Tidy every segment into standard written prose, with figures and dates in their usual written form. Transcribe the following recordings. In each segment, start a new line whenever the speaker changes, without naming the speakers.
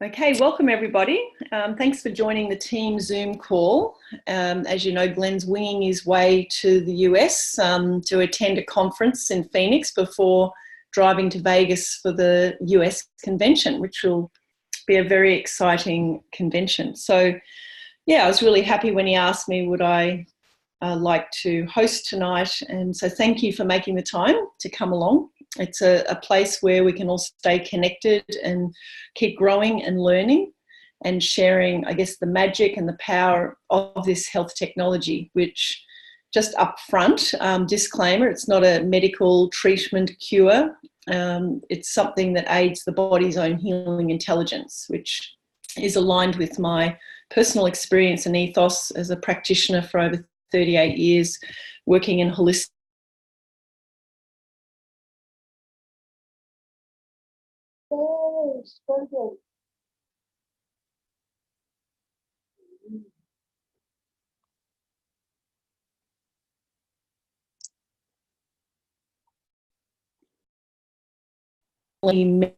Okay, welcome everybody. Thanks for joining the team Zoom call. As you know, Glenn's winging his way to the US to attend a conference in Phoenix before driving to Vegas for the US convention, which will be a very exciting convention. So yeah, I was really happy when he asked me would I like to host tonight, and so thank you for making the time to come along. It's a place where we can all stay connected and keep growing and learning and sharing, I guess, the magic and the power of this health technology, which just up front, disclaimer, it's not a medical treatment cure. It's something that aids the body's own healing intelligence, which is aligned with my personal experience and ethos as a practitioner for over 38 years working in holistic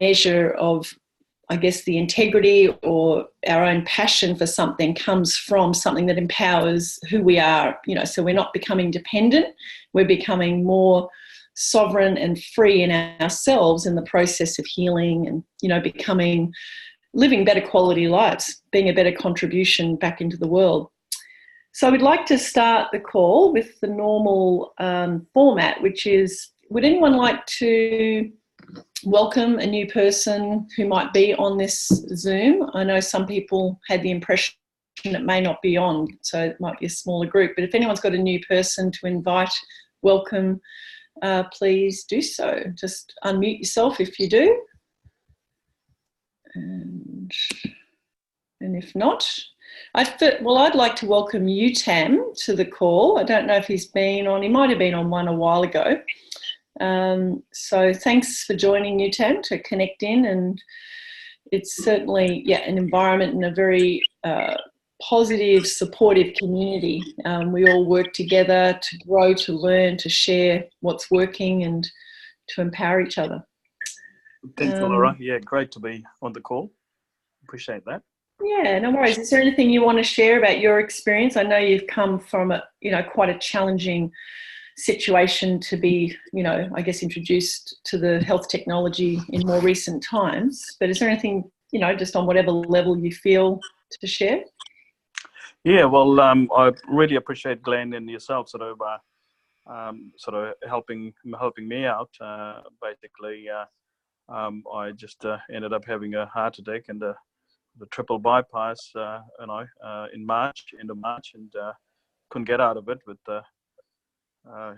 measure of, I guess, the integrity or our own passion for something comes from something that empowers who we are, so we're not becoming dependent, we're becoming more sovereign and free in ourselves in the process of healing and, living better quality lives, being a better contribution back into the world. So we'd like to start the call with the normal format, which is, would anyone like to welcome a new person who might be on this Zoom? I know some people had the impression it may not be on, so it might be a smaller group, but if anyone's got a new person to invite, welcome, please do so. Just unmute yourself if you do. And if not, I'd like to welcome Tam to the call. I don't know if he's been on, he might have been on one a while ago. So thanks for joining Tam to connect in, and it's certainly an environment and a very positive, supportive community. We all work together to grow, to learn, to share what's working and to empower each other.
Thanks, Alora. Yeah, great to be on the call. Appreciate that.
Yeah, no worries. Is there anything you want to share about your experience? I know you've come from quite a challenging situation to be, I guess, introduced to the health technology in more recent times. But is there anything, just on whatever level you feel to share?
Yeah, well, I really appreciate Glenn and yourself sort of helping me out. Basically, I just ended up having a heart attack and the triple bypass, in March, end of March, and couldn't get out of it with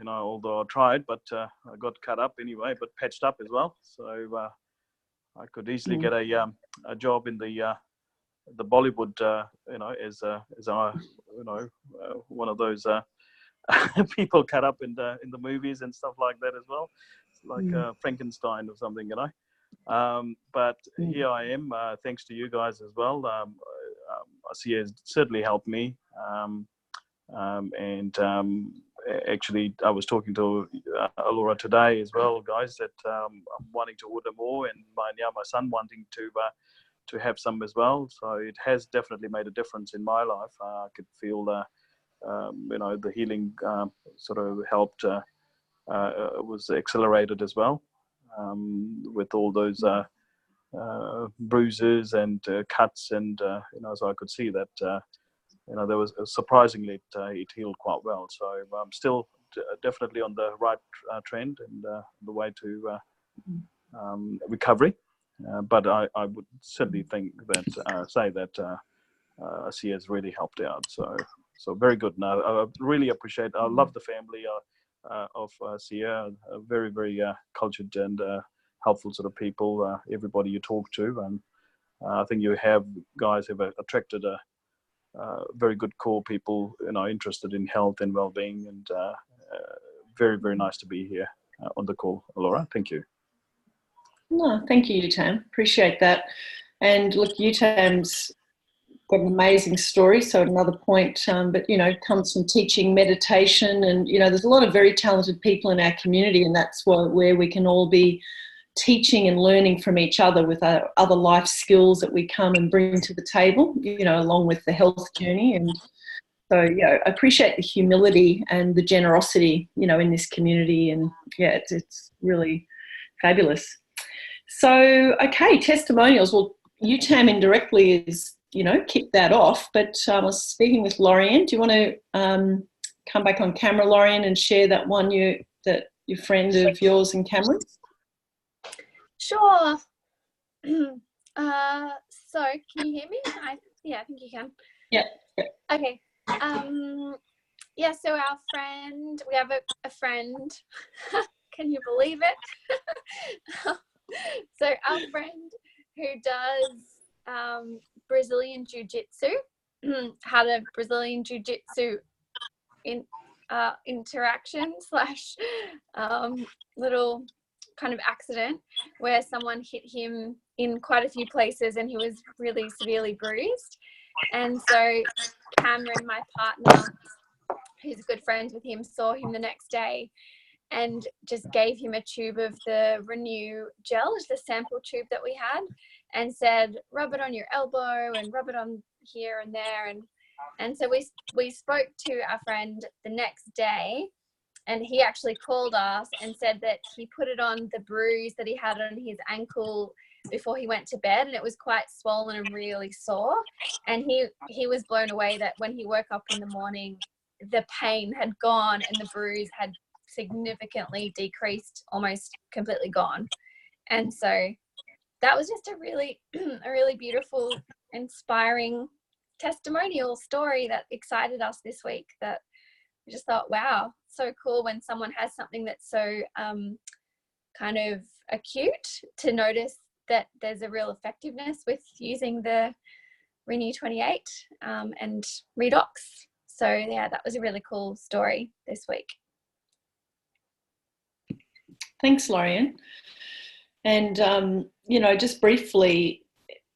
although I tried, but I got cut up anyway, but patched up as well. So I could easily get a job in the Bollywood, as one of those people cut up in the movies and stuff like that as well, like Frankenstein or something, But here I am, thanks to you guys as well. ASEA has certainly helped me, actually, I was talking to Alora today as well, guys, that I'm wanting to order more, and my son wanting to have some as well. So it has definitely made a difference in my life. I could feel the healing sort of helped, was accelerated as well, with all those bruises and cuts, and so I could see that there was surprisingly it healed quite well. So I'm still definitely on the right trend and the way to recovery. But I would certainly think that say that ASEA has really helped out. So very good. Now I really appreciate. I love the family of ASEA. Very very cultured and helpful sort of people. Everybody you talk to, and I think you guys have attracted a very good core people, interested in health and well-being, and very, very nice to be here on the call, Alora. Thank you.
No, thank you, Tam. Appreciate that. And look, Tam's got an amazing story. So another point, but comes from teaching meditation, and there's a lot of very talented people in our community, and that's where we can all be teaching and learning from each other with our other life skills that we come and bring to the table, along with the health journey. And so, I appreciate the humility and the generosity, in this community. And it's really fabulous. So, okay, testimonials. Well, you, Tam, indirectly is, kick that off. But I was speaking with Lorianne. Do you want to come back on camera, Lorianne, and share that one that your friend of yours and Cameron's?
Sure. So can you hear me? I think you can.
Yeah.
Okay. So our friend, we have a friend. Can you believe it? So our friend who does Brazilian Jiu-Jitsu had a Brazilian Jiu-Jitsu interaction / little kind of accident where someone hit him in quite a few places and he was really severely bruised. And so Cameron, my partner, who's good friends with him, saw him the next day and just gave him a tube of the Renew gel, the sample tube that we had, and said, rub it on your elbow and rub it on here and there. And so we spoke to our friend the next day, and he actually called us and said that he put it on the bruise that he had on his ankle before he went to bed, and it was quite swollen and really sore. And he was blown away that when he woke up in the morning, the pain had gone and the bruise had significantly decreased, almost completely gone. And so that was just a really beautiful, inspiring testimonial story that excited us this week, that we just thought, wow, so cool when someone has something that's so kind of acute, to notice that there's a real effectiveness with using the Renew 28 and Redox. So yeah, that was a really cool story this week.
Thanks, Lorianne. And, just briefly,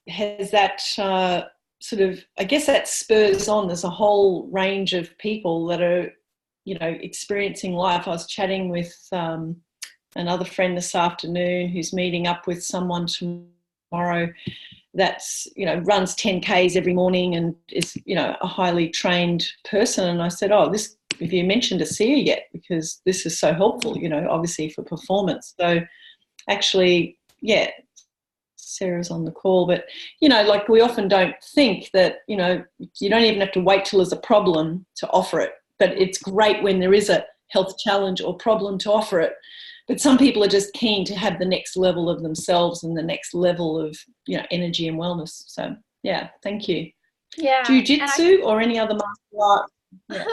has that sort of, I guess that spurs on, there's a whole range of people that are, experiencing life. I was chatting with another friend this afternoon who's meeting up with someone tomorrow that's, runs 10Ks every morning and is, a highly trained person. And I said, have you mentioned ASEA yet? Because this is so helpful, obviously for performance. So actually, Sarah's on the call, but, like we often don't think that, you don't even have to wait till there's a problem to offer it. But it's great when there is a health challenge or problem to offer it. But some people are just keen to have the next level of themselves and the next level of, energy and wellness. So, thank you.
Yeah.
Jiu-jitsu or any other martial art? Yeah.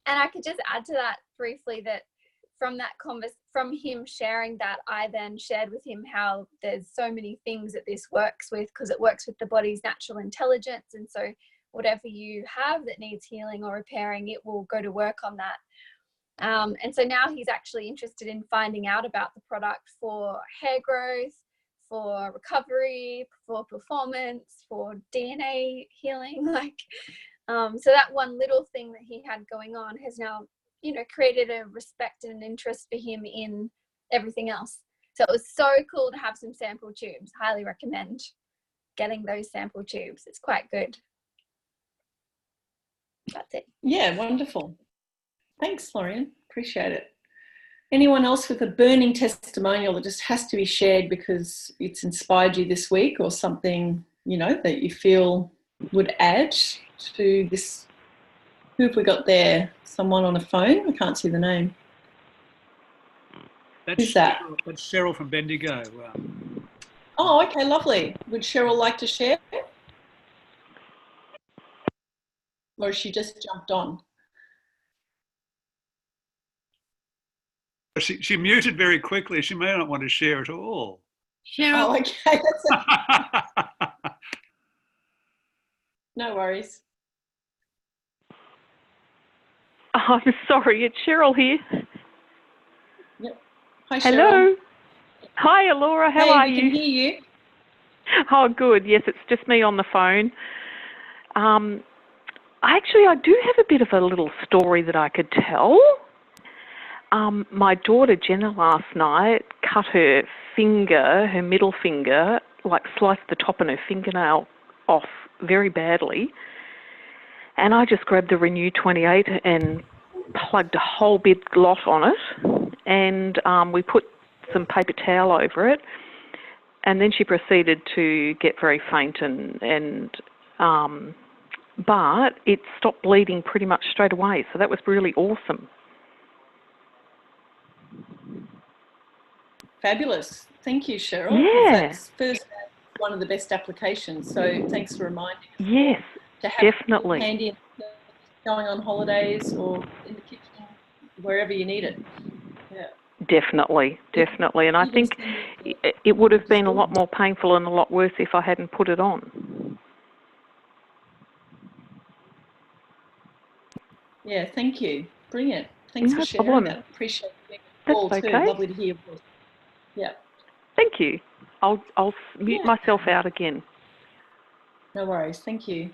And I could just add to that briefly that from him sharing that, I then shared with him how there's so many things that this works with, because it works with the body's natural intelligence. And so whatever you have that needs healing or repairing, it will go to work on that. And so now he's actually interested in finding out about the product for hair growth, for recovery, for performance, for DNA healing. So that one little thing that he had going on has now, created a respect and an interest for him in everything else. So it was so cool to have some sample tubes. Highly recommend getting those sample tubes. It's quite good. That's it.
Yeah, wonderful. Thanks, Lorianne. Appreciate it. Anyone else with a burning testimonial that just has to be shared because it's inspired you this week, or something, that you feel would add to this? Who have we got there? Someone on a phone? I can't see the name. Who's that?
That's Cheryl from Bendigo.
Oh, okay, lovely. Would Cheryl like to share? Or has she just jumped on?
She muted very quickly. She may not want to share at all.
Cheryl. Oh, okay. No worries.
Oh, I'm sorry, it's Cheryl here.
Yep. Hi, Cheryl.
Hello. Hi, Alora. How are you?
We can hear you.
Oh, good. Yes, it's just me on the phone. I do have a bit of a little story that I could tell. My daughter Jenna last night cut her finger, her middle finger, like sliced the top of her fingernail off very badly. And I just grabbed the Renew 28 and plugged a whole big lot on it. And we put some paper towel over it. And then she proceeded to get very faint but it stopped bleeding pretty much straight away. So that was really awesome.
Fabulous. Thank you, Cheryl.
Yeah.
That's first one of the best applications. So thanks for reminding us.
Yes,
to have
definitely.
it handy going on holidays or in the kitchen, wherever you need it. Yeah.
Definitely. And I think it would have been a lot more painful and a lot worse if I hadn't put it on.
Yeah, thank you. Brilliant. Thanks for sharing
problem.
that. Appreciate it.
That's
All
okay.
too. Lovely to hear your voice. Yeah.
Thank you. I'll mute myself out again.
No worries. Thank you.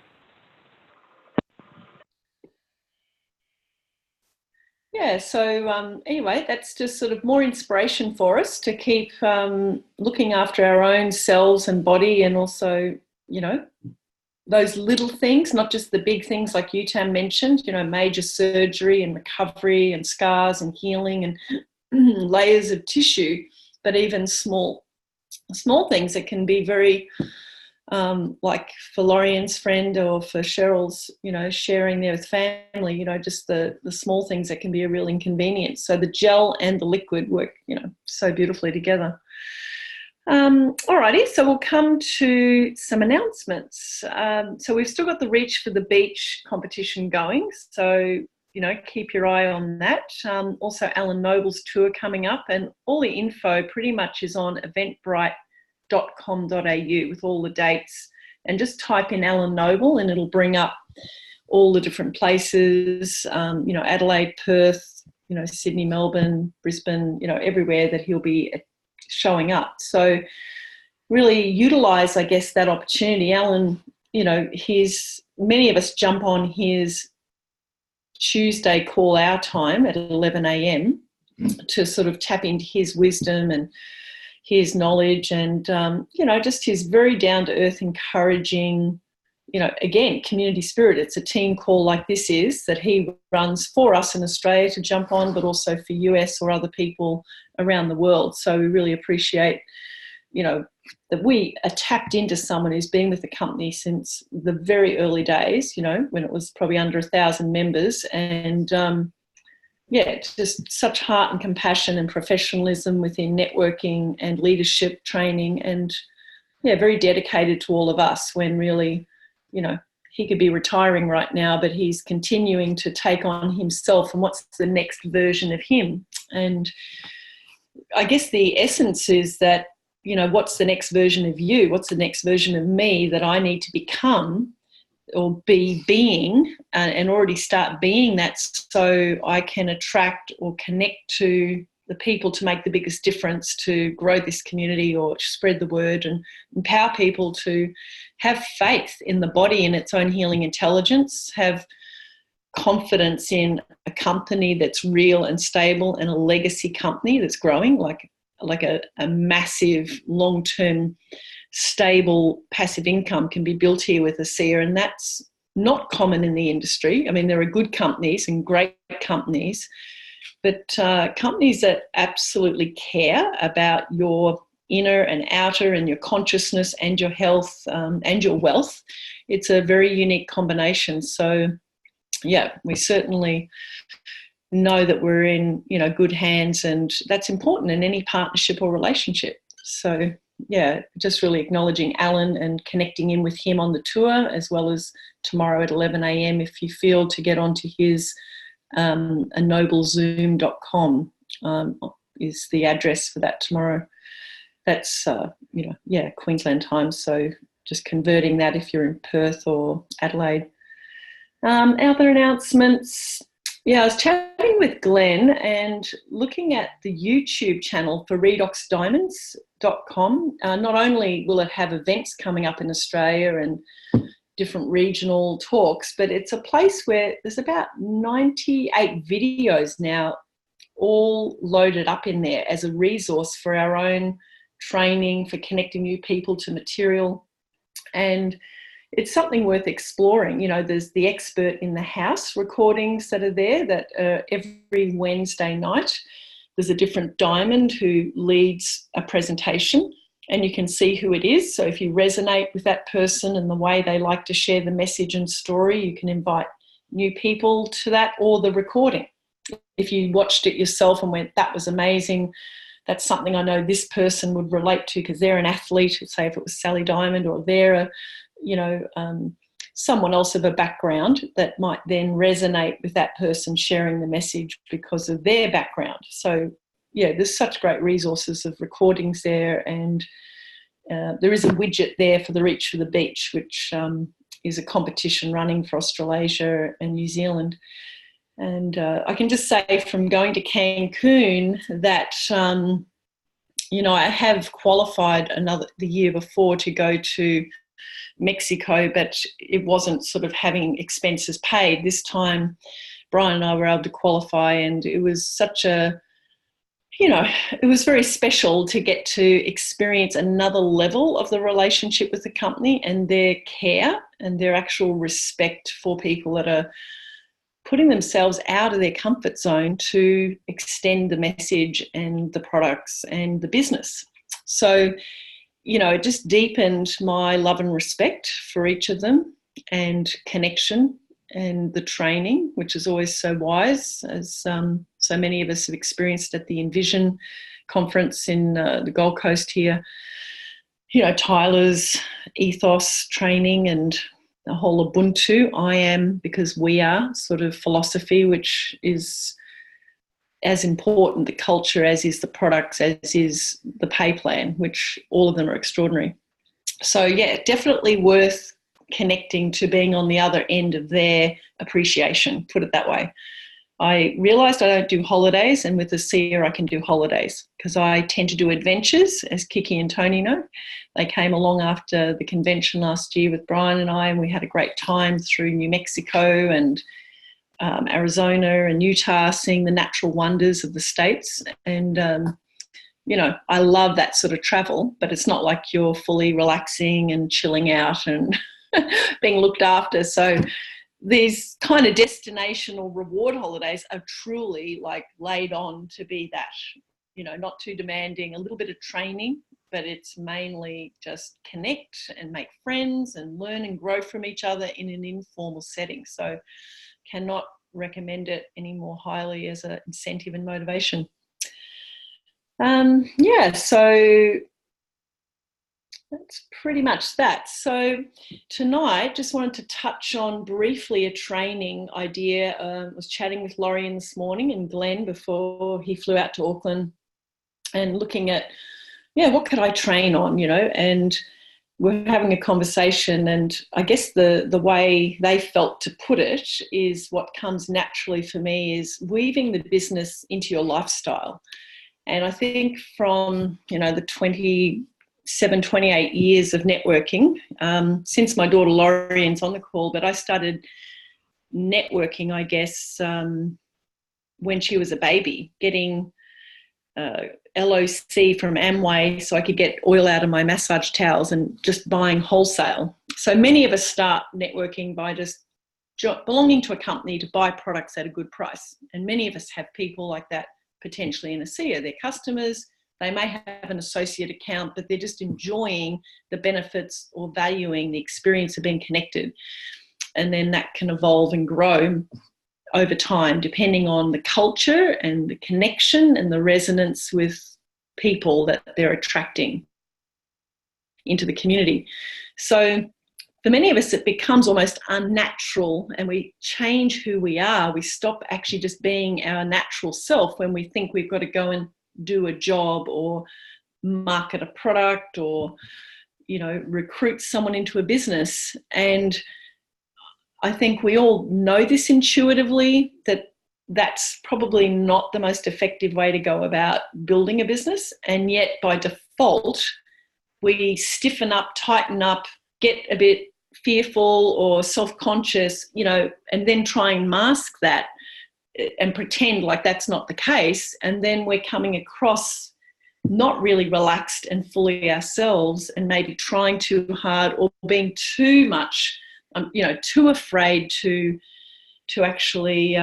Yeah, so anyway, that's just sort of more inspiration for us to keep looking after our own selves and body, and also, you know, those little things, not just the big things like Utam mentioned, you know, major surgery and recovery and scars and healing and layers of tissue, but even small things that can be very, like for Lorian's friend or for Cheryl's, you know, sharing there with family, you know, just the small things that can be a real inconvenience. So the gel and the liquid work, you know, so beautifully together. Alrighty, so we'll come to some announcements. So we've still got the Reach for the Beach competition going, so, you know, keep your eye on that. Also Alan Noble's tour coming up, and all the info pretty much is on eventbrite.com.au with all the dates, and just type in Alan Noble and it'll bring up all the different places, you know, Adelaide, Perth, you know, Sydney, Melbourne, Brisbane, you know, everywhere that he'll be showing up. So really utilise, I guess, that opportunity. Alan, you know, many of us jump on his Tuesday call our time at 11 a.m. to sort of tap into his wisdom and his knowledge and, you know, just his very down-to-earth, encouraging, you know, again, community spirit. It's a team call like this is that he runs for us in Australia to jump on, but also for US or other people around the world. So we really appreciate, you know, that we are tapped into someone who's been with the company since the very early days, you know, when it was probably under 1,000 members. And yeah, just such heart and compassion and professionalism within networking and leadership training, and yeah, very dedicated to all of us when really, you know, he could be retiring right now, but he's continuing to take on himself and what's the next version of him. And I guess the essence is that, you know, what's the next version of you? What's the next version of me that I need to become or being and already start being that, so I can attract or connect to the people to make the biggest difference, to grow this community or spread the word and empower people to have faith in the body and its own healing intelligence, have confidence in a company that's real and stable and a legacy company that's growing, like a massive long-term stable passive income can be built here with ASEA, and that's not common in the industry. I mean, there are good companies and great companies, but companies that absolutely care about your inner and outer and your consciousness and your health and your wealth. It's a very unique combination. So yeah, we certainly know that we're in, you know, good hands, and that's important in any partnership or relationship. So yeah, just really acknowledging Alan and connecting in with him on the tour, as well as tomorrow at 11 a.m. if you feel to get onto his enoblezoom.com is the address for that tomorrow. That's, you know, yeah, Queensland time. So just converting that if you're in Perth or Adelaide. Other announcements. Yeah, I was chatting with Glenn and looking at the YouTube channel for redoxdiamonds.com. Not only will it have events coming up in Australia and different regional talks, but it's a place where there's about 98 videos now all loaded up in there as a resource for our own training, for connecting new people to material. And it's something worth exploring. You know, there's the expert in the house recordings that are there that every Wednesday night, there's a different diamond who leads a presentation, and you can see who it is. So if you resonate with that person and the way they like to share the message and story, you can invite new people to that, or the recording. If you watched it yourself and went, that was amazing, that's something I know this person would relate to because they're an athlete, say if it was Sally Diamond, or they're a, you know, someone else of a background that might then resonate with that person sharing the message because of their background. So yeah, there's such great resources of recordings there, and there is a widget there for the Reach for the Beach, which is a competition running for Australasia and New Zealand. And I can just say from going to Cancun that, you know, I have qualified the year before to go to Mexico, but it wasn't sort of having expenses paid. This time, Brian and I were able to qualify, and it was such a, you know, it was very special to get to experience another level of the relationship with the company and their care and their actual respect for people that are putting themselves out of their comfort zone to extend the message and the products and the business. So, you know, it just deepened my love and respect for each of them, and connection, and the training, which is always so wise, as so many of us have experienced at the Envision conference in the Gold Coast here. You know, Tyler's ethos training and the whole Ubuntu, I am because we are sort of philosophy, which is as important, the culture, as is the products, as is the pay plan, which all of them are extraordinary. So yeah, definitely worth connecting to being on the other end of their appreciation, put it that way. I realised I don't do holidays, and with ASEA I can do holidays because I tend to do adventures, as Kiki and Tony know. They came along after the convention last year with Brian and I, and we had a great time through New Mexico and Arizona and Utah, seeing the natural wonders of the States. And, you know, I love that sort of travel, but it's not like you're fully relaxing and chilling out and being looked after. So these kind of destination or reward holidays are truly like laid on to be that, you know, not too demanding, a little bit of training, but it's mainly just connect and make friends and learn and grow from each other in an informal setting. So cannot recommend it any more highly as an incentive and motivation. Yeah, so that's pretty much that. So tonight, just wanted to touch on briefly a training idea. I was chatting with Lorian this morning and Glenn before he flew out to Auckland, and looking at, yeah, what could I train on, you know, and we're having a conversation, and I guess the way they felt to put it is what comes naturally for me is weaving the business into your lifestyle. And I think from, you know, the 28 years of networking, since my daughter Lorian's on the call, but I started networking, I guess, when she was a baby, getting LOC from Amway so I could get oil out of my massage towels, and just buying wholesale. So many of us start networking by just belonging to a company to buy products at a good price. And many of us have people like that potentially in ASEA. They're customers, they may have an associate account, but they're just enjoying the benefits or valuing the experience of being connected. And then that can evolve and grow over time, depending on the culture and the connection and the resonance with people that they're attracting into the community. So for many of us, it becomes almost unnatural, and we change who we are. We stop actually just being our natural self when we think we've got to go and do a job or market a product or, you know, recruit someone into a business. And I think we all know this intuitively, that that's probably not the most effective way to go about building a business. And yet by default, we stiffen up, tighten up, get a bit fearful or self-conscious, you know, and then try and mask that and pretend like that's not the case. And then we're coming across not really relaxed and fully ourselves, and maybe trying too hard or being too much, too afraid to actually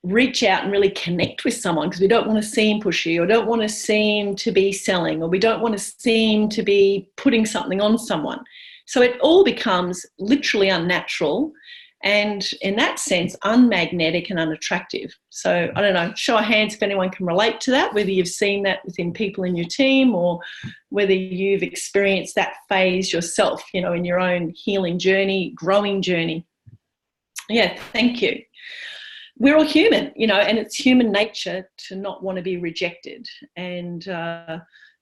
reach out and really connect with someone, because we don't want to seem pushy, or don't want to seem to be selling, or we don't want to seem to be putting something on someone. So it all becomes literally unnatural, and in that sense, unmagnetic and unattractive. So I don't know, show of hands if anyone can relate to that, whether you've seen that within people in your team, or whether you've experienced that phase yourself, in your own healing journey, growing journey. Yeah, thank you. We're all human, and it's human nature to not want to be rejected. And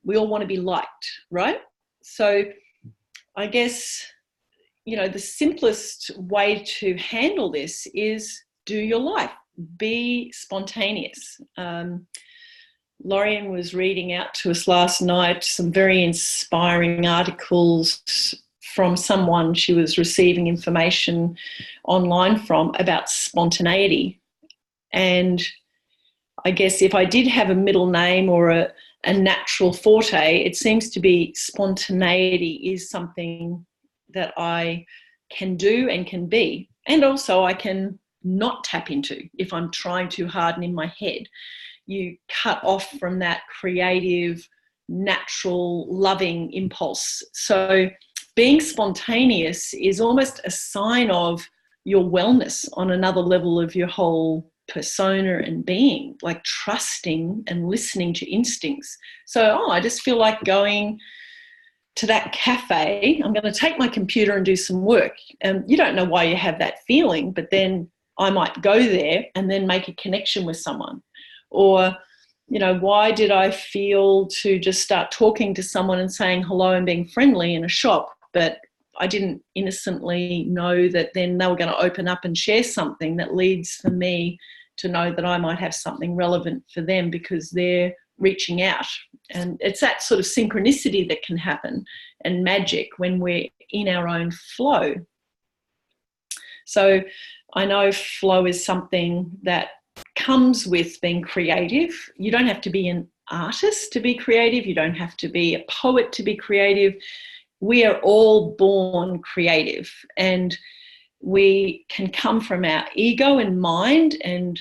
we all want to be liked, right? So I guess, the simplest way to handle this is do your life, be spontaneous. Lorian was reading out to us last night some very inspiring articles from someone she was receiving information online from about spontaneity. And I guess if I did have a middle name or a natural forte, it seems to be spontaneity is something that I can do and can be. And also I can not tap into if I'm trying too hard and in my head. You cut off from that creative, natural, loving impulse. So being spontaneous is almost a sign of your wellness on another level of your whole persona and being, like trusting and listening to instincts. So, I just feel like going to that cafe, I'm going to take my computer and do some work. You don't know why you have that feeling, but then I might go there and then make a connection with someone. Or, why did I feel to just start talking to someone and saying hello and being friendly in a shop, but I didn't innocently know that then they were going to open up and share something that leads for me to know that I might have something relevant for them because they're reaching out. And it's that sort of synchronicity that can happen and magic when we're in our own flow. So I know flow is something that comes with being creative. You don't have to be an artist to be creative. You don't have to be a poet to be creative. We are all born creative, and we can come from our ego and mind and,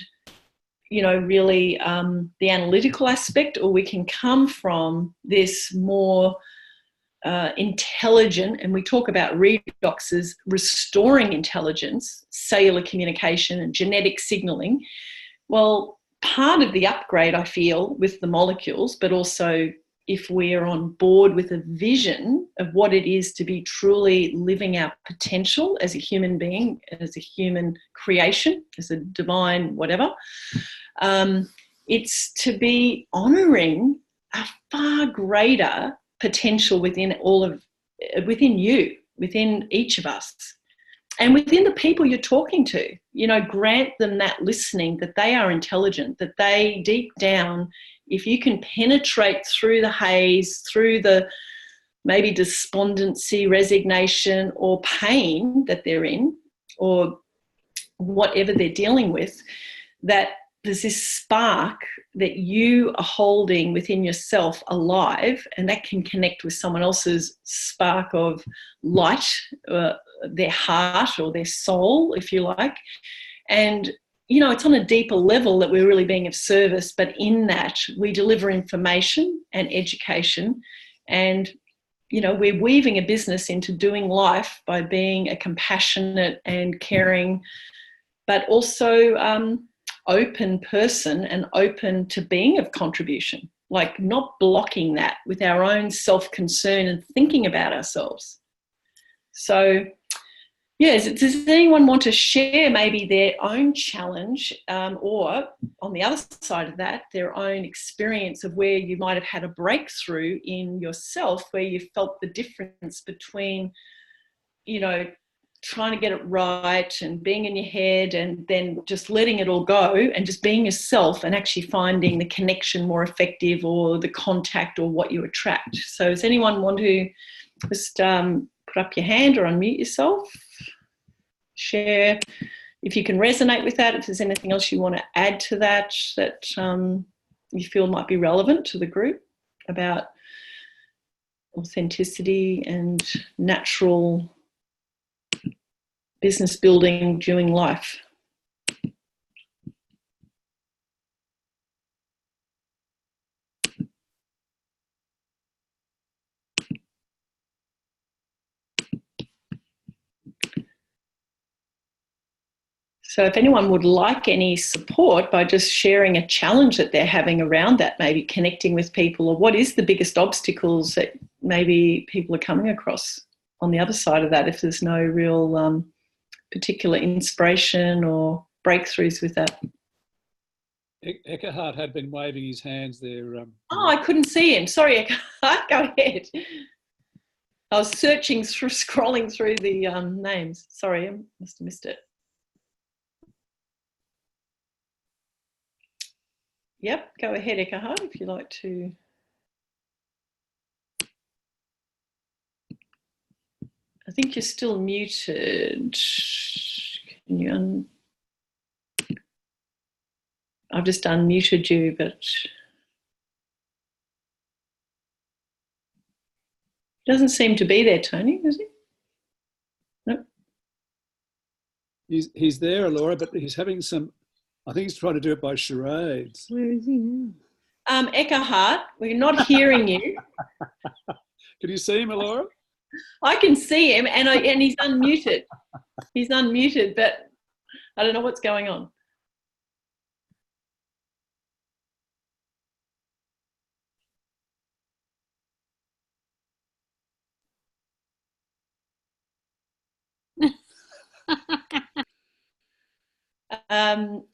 really the analytical aspect, or we can come from this more intelligent, and we talk about redox as restoring intelligence, cellular communication and genetic signaling. Well, part of the upgrade, I feel, with the molecules, but also if we're on board with a vision of what it is to be truly living our potential as a human being, as a human creation, as a divine whatever, it's to be honouring a far greater potential within you, within each of us, and within the people you're talking to. Grant them that listening, that they are intelligent, that they deep down, if you can penetrate through the haze, through the maybe despondency, resignation or pain that they're in, or whatever they're dealing with, that there's this spark that you are holding within yourself alive, and that can connect with someone else's spark of light, their heart or their soul, if you like. And it's on a deeper level that we're really being of service, but in that we deliver information and education, and we're weaving a business into doing life by being a compassionate and caring, but also open person, and open to being of contribution, like not blocking that with our own self-concern and thinking about ourselves. So yes, does anyone want to share maybe their own challenge, or on the other side of that, their own experience of where you might have had a breakthrough in yourself, where you felt the difference between, trying to get it right and being in your head, and then just letting it all go and just being yourself and actually finding the connection more effective, or the contact, or what you attract. So does anyone want to just put up your hand or unmute yourself? Share if you can resonate with that, if there's anything else you want to add to that you feel might be relevant to the group about authenticity and natural business building during life. So if anyone would like any support by just sharing a challenge that they're having around that, maybe connecting with people, or what is the biggest obstacles that maybe people are coming across on the other side of that, if there's no real particular inspiration or breakthroughs with that.
Eckhart had been waving his hands there.
Oh, I couldn't see him. Sorry, Eckhart, go ahead. I was scrolling through the names. Sorry, I must have missed it. Yep, go ahead, Eckhart, if you'd like to. I think you're still muted. Can you I've just unmuted you, but doesn't seem to be there, Tony, does he? Nope.
He's there, Alora, but he's having some, I think he's trying to do it by charades.
Where is he? Eckhart, we're not hearing you.
Can you see him, Alora?
I can see him, and he's unmuted. He's unmuted, but I don't know what's going on.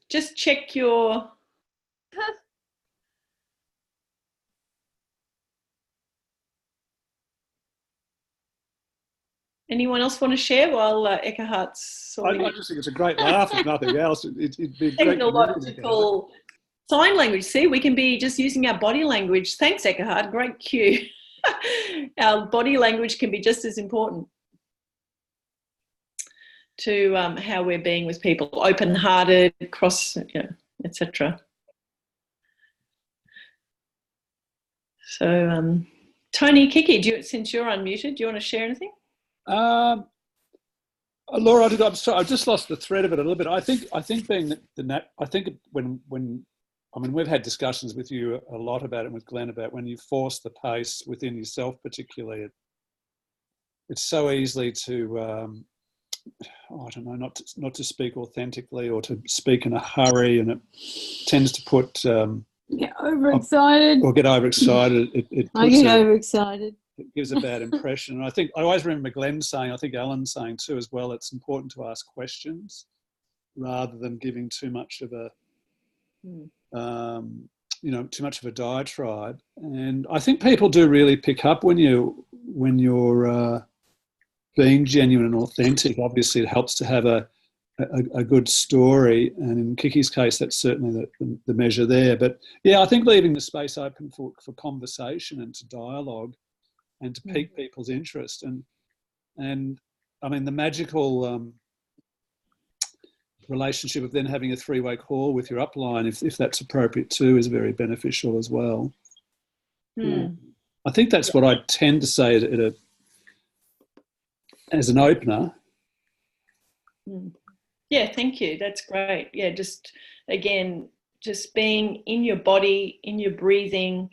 Just check your. Anyone else want to share while Eckhart's sorting?
I just think it's a great laugh, if nothing else. It'd be great.
Technological sign language. See, we can be just using our body language. Thanks, Eckhart. Great cue. Our body language can be just as important to how we're being with people, open-hearted, etc. So, Tony, Kiki, since you're unmuted, do you want to share anything?
Laura, I'm sorry, I just lost the thread of it a little bit. I think being I think when we've had discussions with you a lot about it, with Glenn, about when you force the pace within yourself, particularly, it's so easily to I don't know, not to speak authentically or to speak in a hurry, and it tends to put
get overexcited.
Or get overexcited.
I get overexcited.
It gives a bad impression. And I always remember Glenn saying, I think Alan saying too as well, it's important to ask questions rather than giving too much of a too much of a diatribe. And I think people do really pick up when you're being genuine and authentic. Obviously, it helps to have a good story, and in Kiki's case, that's certainly the measure there. But yeah, I think leaving the space open for conversation and to dialogue, and to pique people's interest, and I mean the magical relationship of then having a three-way call with your upline, if that's appropriate too, is very beneficial as well. I think that's what I tend to say as an opener.
Yeah, thank you. That's great. Yeah, just being in your body, in your breathing,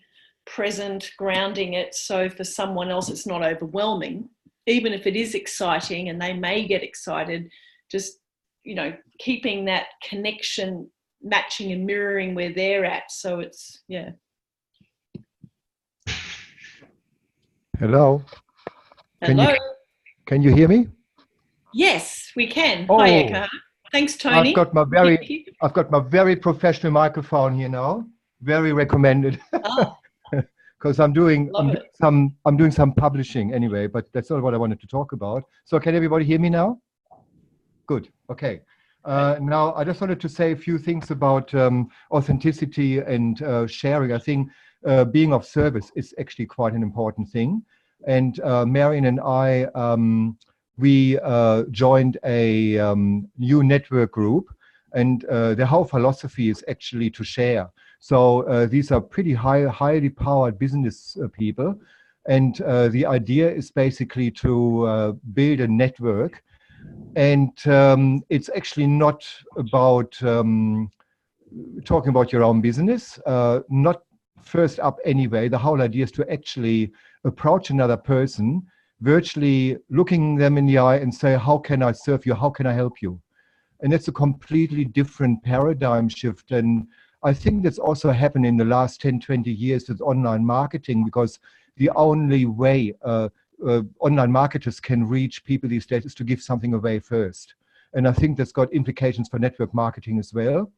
present, grounding it, so for someone else it's not overwhelming, even if it is exciting and they may get excited, just keeping that connection, matching and mirroring where they're at. So it's
Hello.
Hello.
Can you hear me?
Yes, we can.
Oh,
hi Eckhart. Thanks, Tony.
I've got my very professional microphone here now. Very recommended. Because I'm doing some publishing anyway, but that's not what I wanted to talk about. So can everybody hear me now? Good. Okay. Now I just wanted to say a few things about authenticity and sharing. I think being of service is actually quite an important thing. And Marion and I, we joined a new network group, and the whole philosophy is actually to share. So these are pretty highly powered business people. And the idea is basically to build a network. And it's actually not about talking about your own business, not first up anyway. The whole idea is to actually approach another person, virtually looking them in the eye and say, how can I serve you? How can I help you? And it's a completely different paradigm shift. And I think that's also happened in the last 10, 20 years with online marketing, because the only way online marketers can reach people these days is to give something away first. And I think that's got implications for network marketing as well.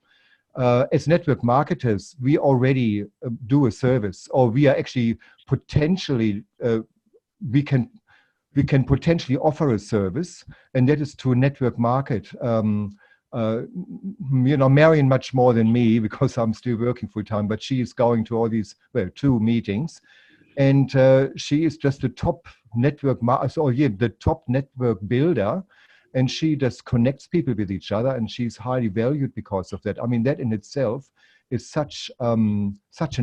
As network marketers, we already do a service, or we are actually potentially, we can potentially offer a service, and that is to network market. Marion much more than me, because I'm still working full time, but she is going to all these, 2 meetings, and she is just the top network, the top network builder, and she just connects people with each other, and she's highly valued because of that. I mean, that in itself is such an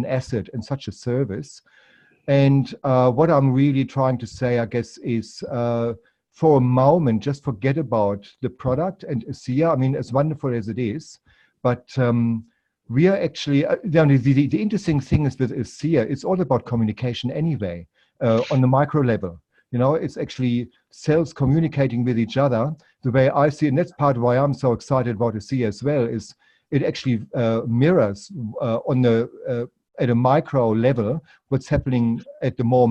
asset and such a service. And what I'm really trying to say, I guess, is for a moment, just forget about the product and ASEA. I mean, as wonderful as it is, but we are actually, the interesting thing is with ASEA, it's all about communication anyway, on the micro level. It's actually cells communicating with each other. The way I see it, and that's part of why I'm so excited about ASEA as well, is it actually mirrors at a micro level what's happening at the more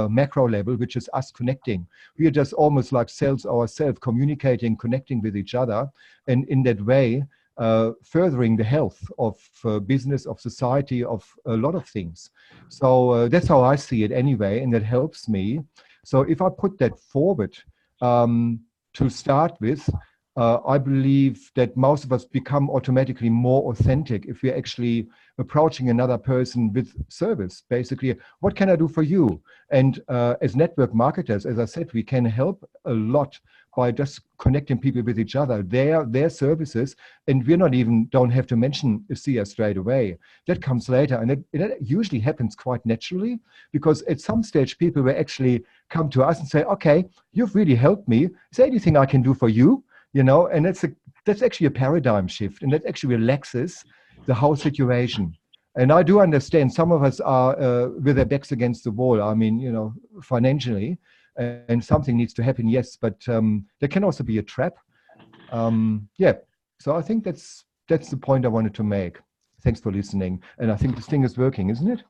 macro level, which is us connecting. We are just almost like cells ourselves, communicating, connecting with each other, and in that way, furthering the health of business, of society, of a lot of things. So that's how I see it anyway, and that helps me. So if I put that forward to start with, I believe that most of us become automatically more authentic if we're actually approaching another person with service. Basically, what can I do for you? And as network marketers, as I said, we can help a lot by just connecting people with each other, their services, and don't have to mention ASEA straight away. That comes later, and it usually happens quite naturally, because at some stage people will actually come to us and say, okay, you've really helped me. Is there anything I can do for you? And that's actually a paradigm shift, and that actually relaxes the whole situation. And I do understand some of us are with their backs against the wall. I mean, financially, and something needs to happen, yes, but there can also be a trap. Yeah, so I think that's the point I wanted to make. Thanks for listening. And I think this thing is working, isn't it?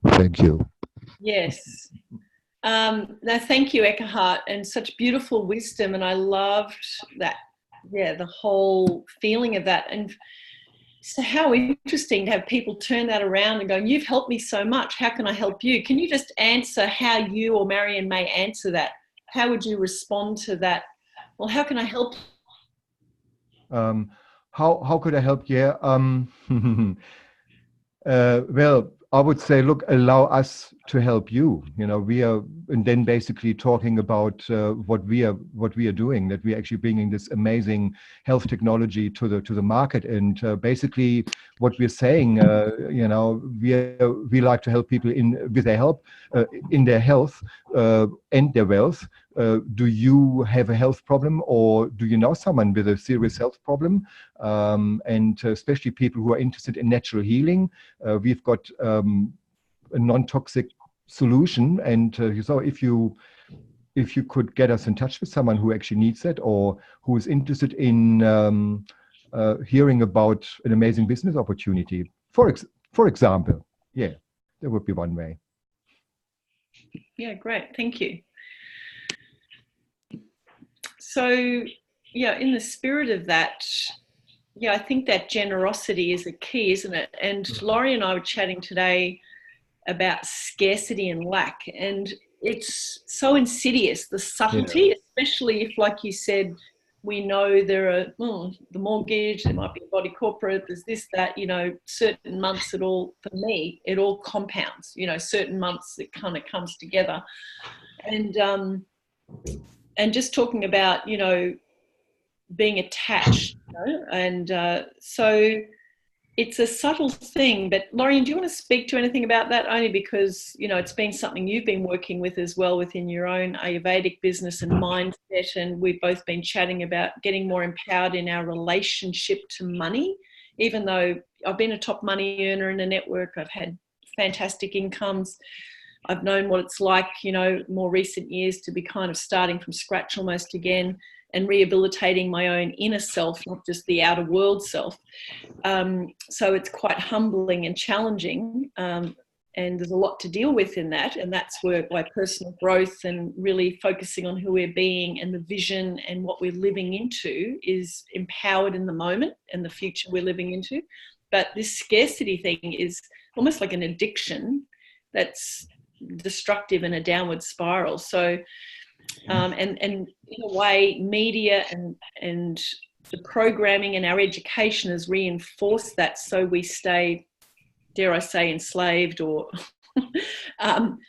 Thank you.
Yes. No, thank you, Eckhart, and such beautiful wisdom. And I loved that, the whole feeling of that. And so how interesting to have people turn that around and go, you've helped me so much. How can I help you? Can you just answer how you or Marion may answer that? How would you respond to that? Well, how can I help?
How could I help? Yeah. Well, I would say, look, allow us to help you. We are, and then basically talking about what we are doing. That we're actually bringing this amazing health technology to the market, and basically what we're saying, we like to help people with their help in their health and their wealth. Do you have a health problem, or do you know someone with a serious health problem? And especially people who are interested in natural healing. We've got a non-toxic solution, and so if you could get us in touch with someone who actually needs that, or who is interested in hearing about an amazing business opportunity, for example, yeah, that would be one way.
Yeah, great, thank you. So, in the spirit of that, I think that generosity is a key, isn't it? And Laurie and I were chatting today about scarcity and lack, and it's so insidious, the subtlety, especially if, like you said, we know there are the mortgage, there might be a body corporate, there's this, that, certain months for me, it all compounds, certain months it kind of comes together. And just talking about, being attached, and so it's a subtle thing, but Lorraine, do you want to speak to anything about that? Only because, you know, it's been something you've been working with as well within your own Ayurvedic business and mindset, and we've both been chatting about getting more empowered in our relationship to money. Even though I've been a top money earner in a network, I've had fantastic incomes. I've known what it's like, you know, more recent years to be kind of starting from scratch almost again and rehabilitating my own inner self, not just the outer world self. So it's quite humbling and challenging, and there's a lot to deal with in that, and that's where by personal growth and really focusing on who we're being and the vision and what we're living into is empowered in the moment and the future we're living into. But this scarcity thing is almost like an addiction that's destructive in a downward spiral. So and in a way, media and the programming and our education has reinforced that, so we stay, dare I say, enslaved or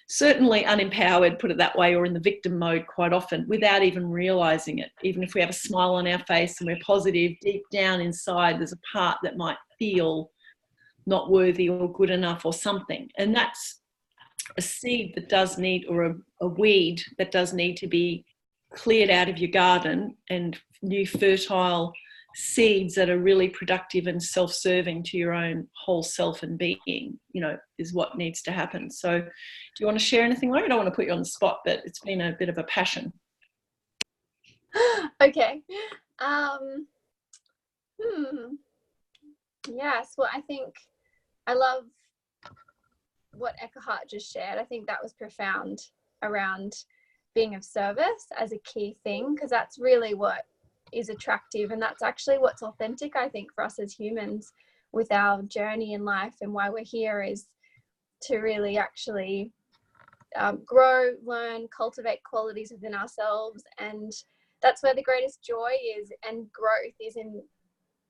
certainly unempowered, put it that way, or in the victim mode quite often without even realizing it. Even if we have a smile on our face and we're positive, deep down inside there's a part that might feel not worthy or good enough or something. And that's a seed that does need, or a weed that does need to be cleared out of your garden, and new fertile seeds that are really productive and self-serving to your own whole self and being, you know, is what needs to happen. So do you want to share anything, Laurie? I don't want to put you on the spot, but it's been a bit of a passion.
Okay. Yes, well, I think I love what Eckhart just shared. I think that was profound around being of service as a key thing, because that's really what is attractive, and that's actually what's authentic, I think, for us as humans with our journey in life, and why we're here is to really actually grow, learn, cultivate qualities within ourselves. And that's where the greatest joy is and growth is, in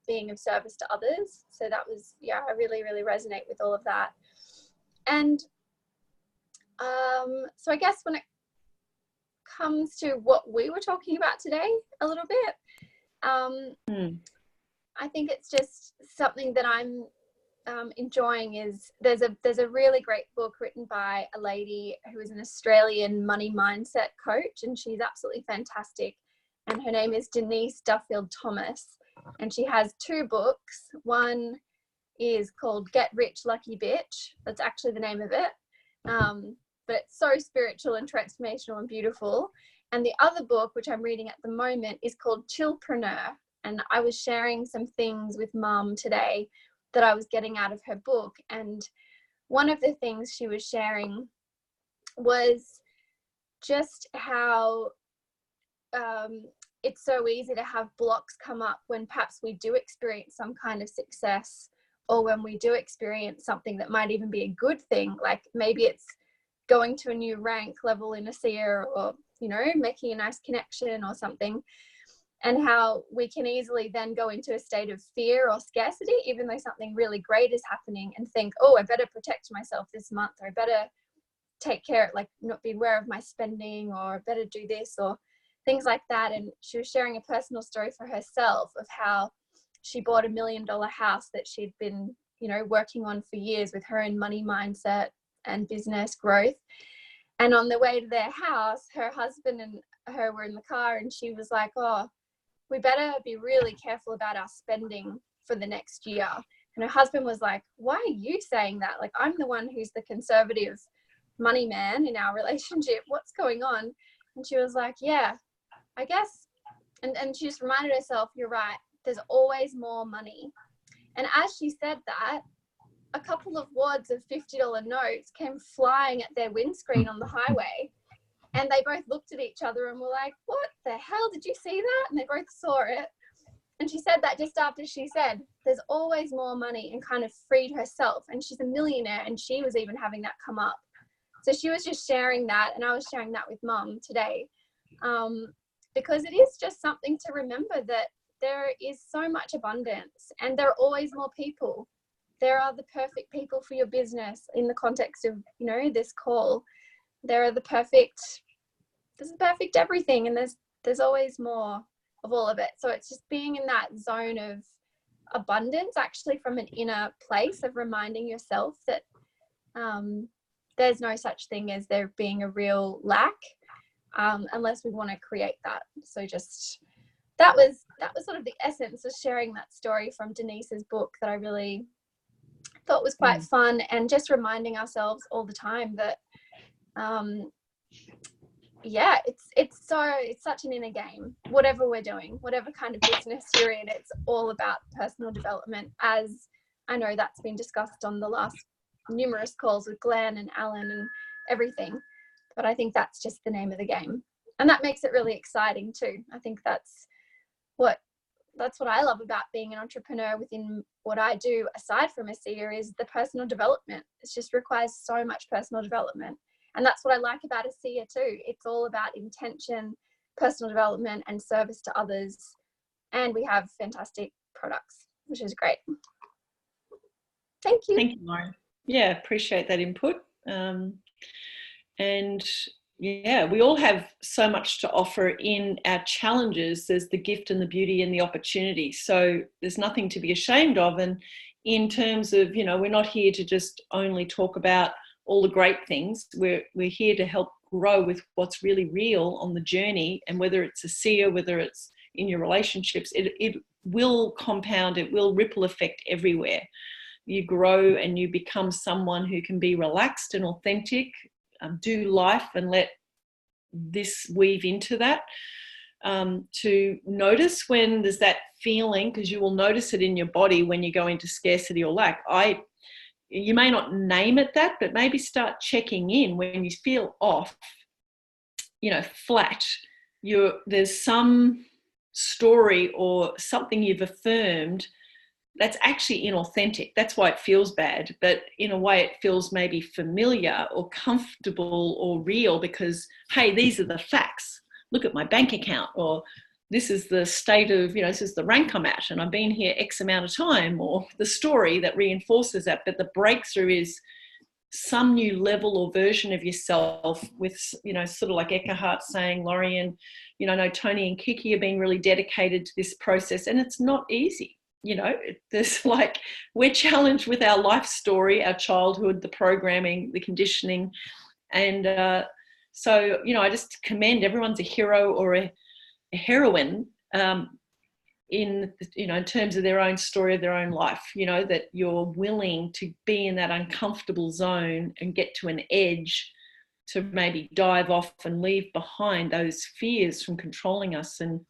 being of service to others. So that was, yeah, I really, really resonate with all of that. And so I guess when it comes to what we were talking about today a little bit, I think it's just something that I'm enjoying is there's a really great book written by a lady who is an Australian money mindset coach, and she's absolutely fantastic. And her name is Denise Duffield Thomas, and she has 2 books. One is called Get Rich Lucky Bitch. That's actually the name of it. But it's so spiritual and transformational and beautiful. And the other book, which I'm reading at the moment, is called Chillpreneur. And I was sharing some things with Mum today that I was getting out of her book. And one of the things she was sharing was just how it's so easy to have blocks come up when perhaps we do experience some kind of success, or when we do experience something that might even be a good thing, like maybe it's going to a new rank level in ASEA, or, you know, making a nice connection or something, and how we can easily then go into a state of fear or scarcity, even though something really great is happening, and think, oh, I better protect myself this month, or I better take care, like not be aware of my spending, or I better do this, or things like that. And she was sharing a personal story for herself of how she bought $1 million house that she'd been, you know, working on for years with her own money mindset and business growth. And on the way to their house, her husband and her were in the car, and she was like, oh, we better be really careful about our spending for the next year. And her husband was like, why are you saying that? Like, I'm the one who's the conservative money man in our relationship. What's going on? And she was like, yeah, I guess. And she just reminded herself, you're right, there's always more money. And as she said that, a couple of wads of $50 notes came flying at their windscreen on the highway. And they both looked at each other and were like, what the hell, did you see that? And they both saw it. And she said that just after she said, there's always more money, and kind of freed herself. And she's a millionaire, and she was even having that come up. So she was just sharing that, and I was sharing that with Mum today, because it is just something to remember, that there is so much abundance, and there are always more people. There are the perfect people for your business in the context of, you know, this call. There's the perfect everything, and there's always more of all of it. So it's just being in that zone of abundance, actually from an inner place of reminding yourself that there's no such thing as there being a real lack, unless we want to create that. So just that was sort of the essence of sharing that story from Denise's book that I really thought was quite fun, and just reminding ourselves all the time that yeah, it's such an inner game. Whatever we're doing, whatever kind of business you're in, it's all about personal development, as I know that's been discussed on the last numerous calls with Glenn and Alan and everything. But I think that's just the name of the game, and that makes it really exciting too. I think that's what I love about being an entrepreneur within what I do, aside from ASEA, is the personal development. It just requires so much personal development. And that's what I like about ASEA too. It's all about intention, personal development, and service to others. And we have fantastic products, which is great. Thank you.
Thank you, Lauren. Yeah, appreciate that input. And yeah, we all have so much to offer in our challenges. There's the gift and the beauty and the opportunity. So there's nothing to be ashamed of. And in terms of, we're not here to just only talk about all the great things. We're here to help grow with what's really real on the journey. And whether it's ASEA, whether it's in your relationships, it will compound, it will ripple effect everywhere. You grow and you become someone who can be relaxed and authentic, do life and let this weave into that. To notice when there's that feeling, because you will notice it in your body when you go into scarcity or lack. You may not name it that, but maybe start checking in when you feel off, flat. There's some story or something you've affirmed that's actually inauthentic. That's why it feels bad. But in a way, it feels maybe familiar or comfortable or real because, hey, these are the facts. Look at my bank account, or this is the state of, this is the rank I'm at, and I've been here X amount of time, or the story that reinforces that. But the breakthrough is some new level or version of yourself with, sort of like Eckhart saying, Laurie and, no, Tony and Kiki have been really dedicated to this process, and it's not easy. There's we're challenged with our life story, our childhood, the programming, the conditioning. And so, I just commend everyone's a hero or a heroine in terms of their own story of their own life, that you're willing to be in that uncomfortable zone and get to an edge to maybe dive off and leave behind those fears from controlling us and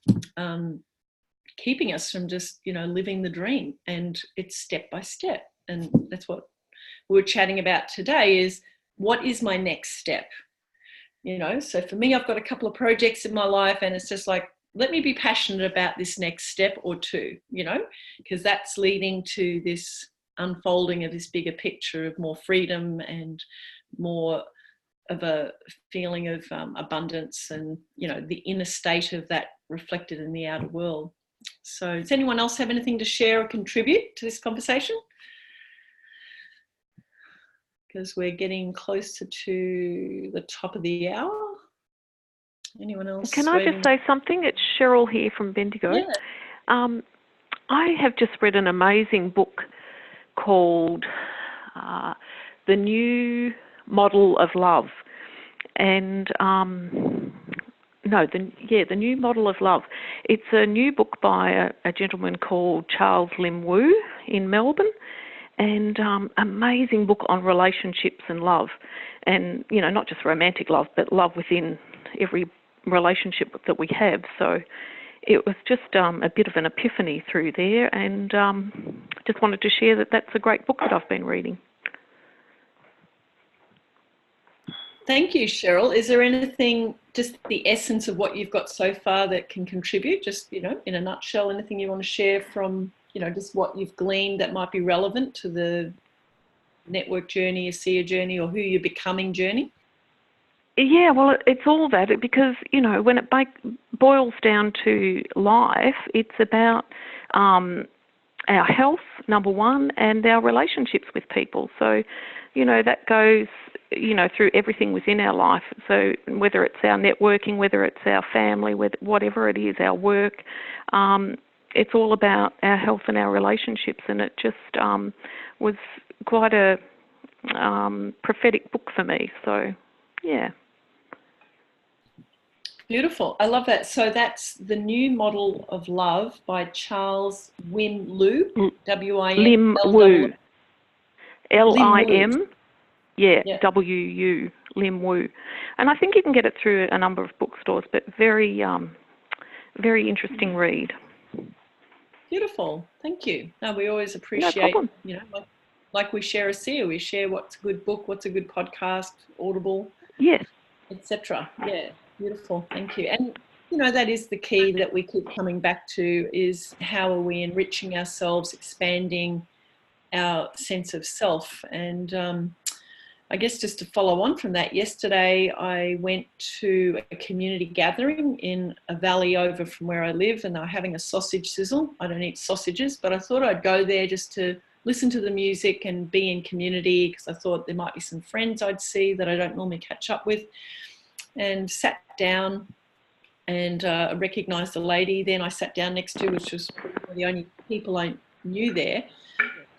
keeping us from just, living the dream. And it's step by step. And that's what we're chatting about today is, what is my next step? So for me, I've got a couple of projects in my life, and it's just like, let me be passionate about this next step or two, because that's leading to this unfolding of this bigger picture of more freedom and more of a feeling of abundance and, the inner state of that reflected in the outer world. So does anyone else have anything to share or contribute to this conversation? Because we're getting closer to the top of the hour. Anyone else?
Can I just say something? It's Cheryl here from Bendigo.
Yeah.
I have just read an amazing book called The New Model of Love. And The New Model of Love. It's a new book by a gentleman called Charles Lim Wu in Melbourne, and amazing book on relationships and love, and not just romantic love, but love within every relationship that we have. So it was just a bit of an epiphany through there, and just wanted to share that that's a great book that I've been reading.
Thank you, Cheryl. Is there anything, just the essence of what you've got so far that can contribute, just, in a nutshell, anything you want to share from, just what you've gleaned that might be relevant to the network journey, ASEA journey, or who you're becoming journey?
Yeah, well, it's all that, because, when it boils down to life, it's about our health, number one, and our relationships with people. So, that goes, through everything within our life. So whether it's our networking, whether it's our family, whatever it is, our work, it's all about our health and our relationships, and it just was quite a prophetic book for me. So, yeah.
Beautiful. I love that. So that's The New Model of Love by Charles Wim Liu, W-I-M.
Lim Wu. L-I-M. Yeah,
Yeah.
W-U. Lim Wu. And I think you can get it through a number of bookstores, but very, very interesting read.
Beautiful. Thank you. No, we always
No
appreciate,
problem.
you know, like we share ASEA, we share what's a good book, what's a good podcast, Audible,
Yes.
etc. Yeah, beautiful. Thank you. And, you know, that is the key that we keep coming back to, is how are we enriching ourselves, expanding our sense of self. And I guess just to follow on from that, yesterday I went to a community gathering in a valley over from where I live, and they were having a sausage sizzle. I don't eat sausages, but I thought I'd go there just to listen to the music and be in community, because I thought there might be some friends I'd see that I don't normally catch up with, and sat down and recognised a lady. Then I sat down next to, which was the only people I knew there.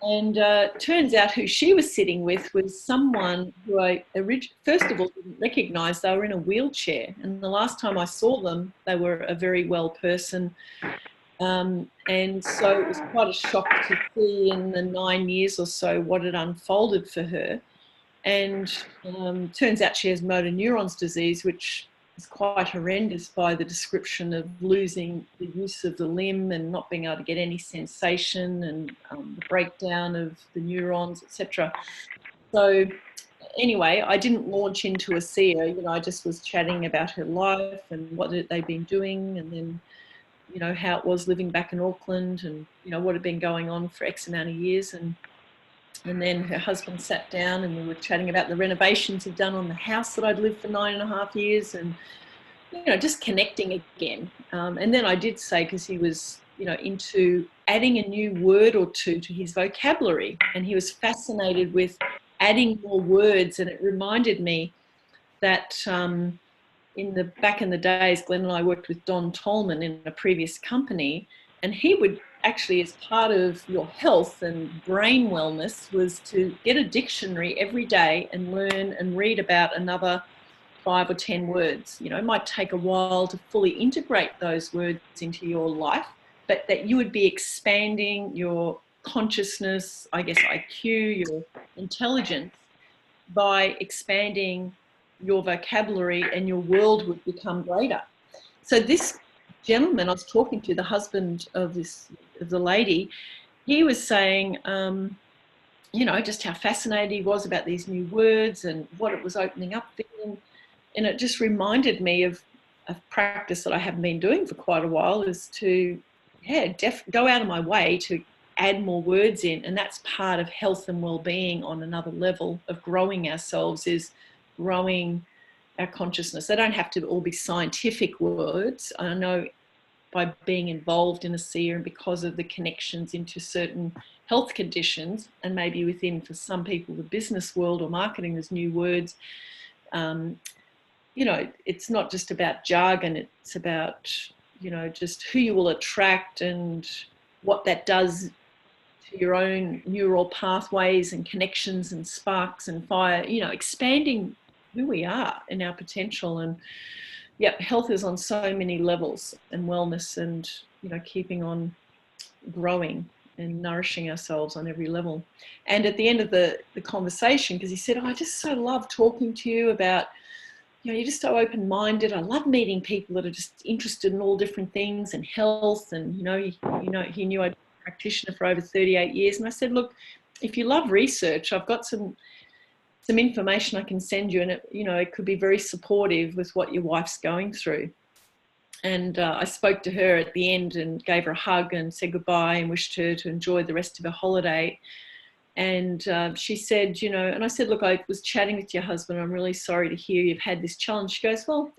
And turns out who she was sitting with was someone who I first of all didn't recognise. They were in a wheelchair, and the last time I saw them, they were a very well person. And so it was quite a shock to see in the 9 years or so what had unfolded for her. And turns out she has motor neurons disease, which is quite horrendous by the description of losing the use of the limb and not being able to get any sensation, and the breakdown of the neurons, etc. So anyway, I didn't launch into ASEA. You know, I just was chatting about her life and what they'd been doing, and then, you know, how it was living back in Auckland, and, you know, what had been going on for X amount of years. And then her husband sat down and we were chatting about the renovations he'd done on the house that I'd lived for 9.5 years, and, you know, just connecting again. And then I did say, because he was, you know, into adding a new word or two to his vocabulary, and he was fascinated with adding more words. And it reminded me that back in the days, Glenn and I worked with Don Tolman in a previous company, and he would actually, as part of your health and brain wellness, was to get a dictionary every day and learn and read about another 5 or 10 words. You know, it might take a while to fully integrate those words into your life, but that you would be expanding your consciousness, I guess IQ, your intelligence, by expanding your vocabulary, and your world would become greater. So this gentleman I was talking to, the husband of the lady, he was saying, you know, just how fascinated he was about these new words and what it was opening up for him. And it just reminded me of a practice that I haven't been doing for quite a while, is to, go out of my way to add more words in. And that's part of health and well-being on another level of growing ourselves, is growing our consciousness. They don't have to all be scientific words. I know by being involved in ASEA, and because of the connections into certain health conditions, and maybe within, for some people, the business world or marketing, there's new words. You know, it's not just about jargon, it's about, you know, just who you will attract and what that does to your own neural pathways and connections and sparks and fire, you know, expanding who we are and our potential. And yeah, health is on so many levels, and wellness, and, you know, keeping on growing and nourishing ourselves on every level. And at the end of the conversation, because he said, I just so love talking to you about, you know, you're just so open-minded. I love meeting people that are just interested in all different things and health. And, he knew I'd been a practitioner for over 38 years. And I said, look, if you love research, I've got some information I can send you, and it could be very supportive with what your wife's going through. And I spoke to her at the end and gave her a hug and said goodbye and wished her to enjoy the rest of her holiday. And she said, and I said, look, I was chatting with your husband. I'm really sorry to hear you've had this challenge. She goes, well,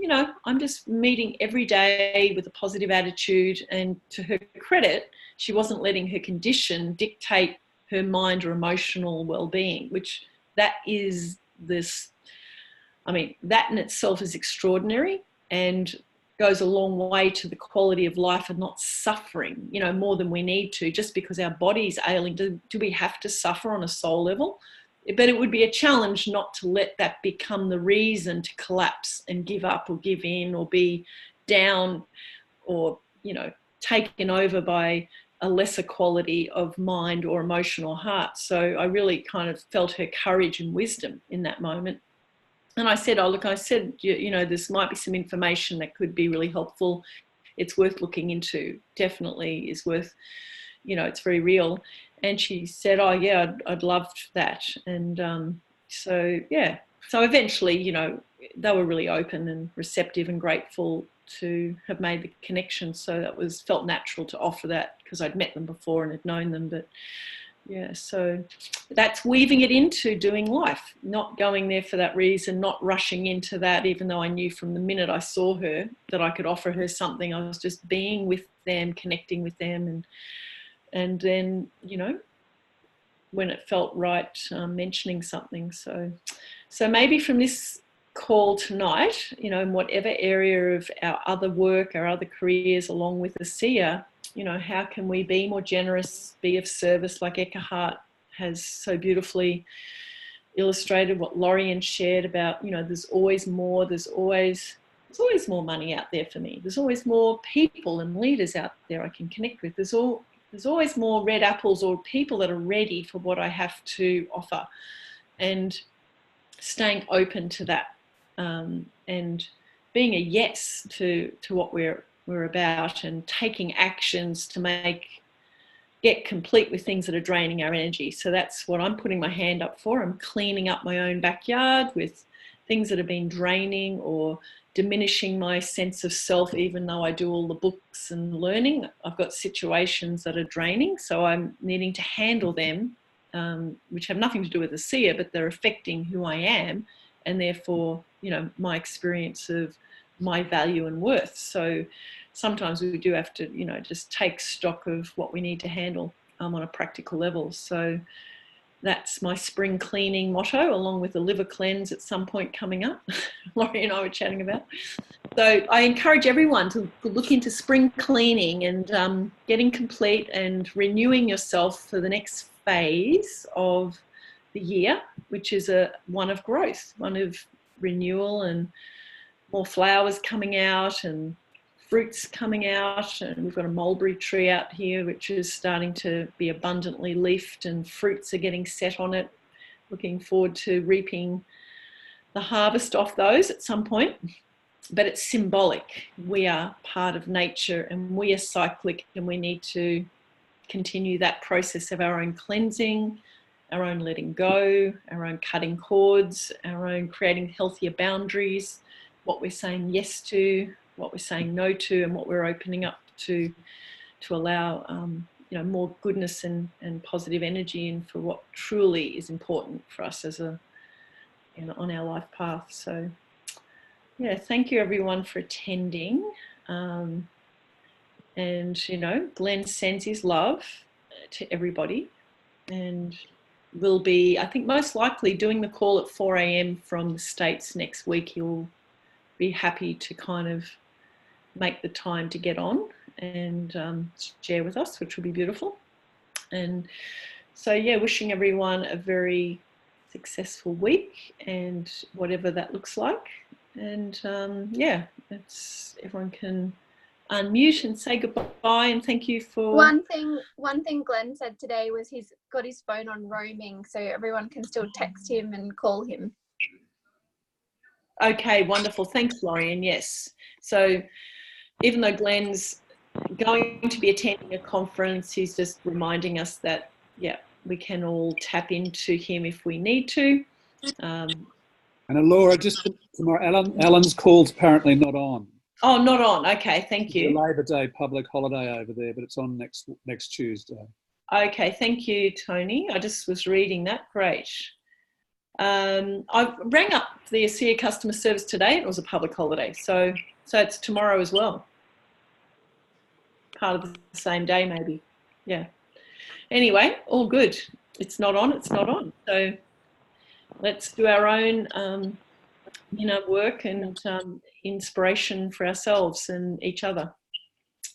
I'm just meeting every day with a positive attitude. And to her credit, she wasn't letting her condition dictate her mind or emotional well-being, which that is that in itself is extraordinary. And goes a long way to the quality of life and not suffering, you know, more than we need to, just because our body's ailing. Do we have to suffer on a soul level? But it would be a challenge not to let that become the reason to collapse and give up or give in or be down or, you know, taken over by a lesser quality of mind or emotion or heart. So I really kind of felt her courage and wisdom in that moment. And I said, oh, look, I said, you know, this might be some information that could be really helpful. It's worth looking into, definitely is worth, you know, it's very real. And she said, oh, yeah, I'd love that. And so, yeah. So eventually, you know, they were really open and receptive and grateful to have made the connection. So that felt natural to offer that because I'd met them before and had known them. But yeah, so that's weaving it into doing life, not going there for that reason, not rushing into that, even though I knew from the minute I saw her that I could offer her something. I was just being with them, connecting with them, and then, you know, when it felt right, mentioning something. So maybe from this call tonight, you know, in whatever area of our other work, our other careers along with ASEA, you know, how can we be more generous, be of service, like Eckhart has so beautifully illustrated what Lorian shared about, you know, there's always more, there's always more money out there for me. There's always more people and leaders out there I can connect with. There's always more red apples or people that are ready for what I have to offer, and staying open to that, and being a yes to what we're about, and taking actions to get complete with things that are draining our energy. So that's what I'm putting my hand up for. I'm cleaning up my own backyard with things that have been draining or diminishing my sense of self, even though I do all the books and learning. I've got situations that are draining, so I'm needing to handle them, which have nothing to do with ASEA, but they're affecting who I am, and therefore, you know, my experience of my value and worth. So sometimes we do have to, you know, just take stock of what we need to handle on a practical level. So that's my spring cleaning motto, along with a liver cleanse at some point coming up. Laurie and I were chatting about. So I encourage everyone to look into spring cleaning and getting complete and renewing yourself for the next phase of the year, which is one of growth, one of renewal, and more flowers coming out and fruits coming out. And we've got a mulberry tree out here which is starting to be abundantly leafed, and fruits are getting set on it. Looking forward to reaping the harvest off those at some point. But it's symbolic. We are part of nature and we are cyclic, and we need to continue that process of our own cleansing, our own letting go, our own cutting cords, our own creating healthier boundaries, what we're saying yes to, what we're saying no to, and what we're opening up to allow you know, more goodness and positive energy in for what truly is important for us as you know, on our life path. So yeah, thank you everyone for attending. And you know, Glenn sends his love to everybody, and will be, I think, most likely doing the call at 4 a.m. from the States next week. He'll be happy to kind of make the time to get on and share with us, which will be beautiful. And so, yeah, wishing everyone a very successful week, and whatever that looks like. And yeah, everyone can unmute and say goodbye, and thank you for...
One thing Glenn said today was he's got his phone on roaming, so everyone can still text him and call him.
Okay, wonderful. Thanks, Lorian. Yes. So even though Glenn's going to be attending a conference, he's just reminding us that, yeah, we can all tap into him if we need to.
And Alora, just tomorrow, Alan's call's apparently not on.
Oh, not on. Okay, thank you.
It's a Labor Day public holiday over there, but it's on next Tuesday.
Okay, thank you, Tony. I just was reading that. Great. I rang up the ASEA customer service today. It was a public holiday, so it's tomorrow as well. Part of the same day, maybe. Yeah. Anyway, all good. It's not on. It's not on. So let's do our own work and inspiration for ourselves and each other.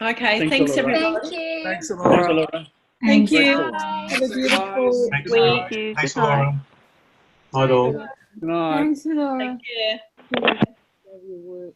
Okay,
Thanks,
thanks
Alora.
everybody.
Thank you.
Thanks, Alora.
Thank
you.
you.
Bye.
Have a beautiful
Thank
week.
you.
Thanks,
Good night.
Laura. Night all.
Good night.
Thanks, Laura.
Take care.
Love your work.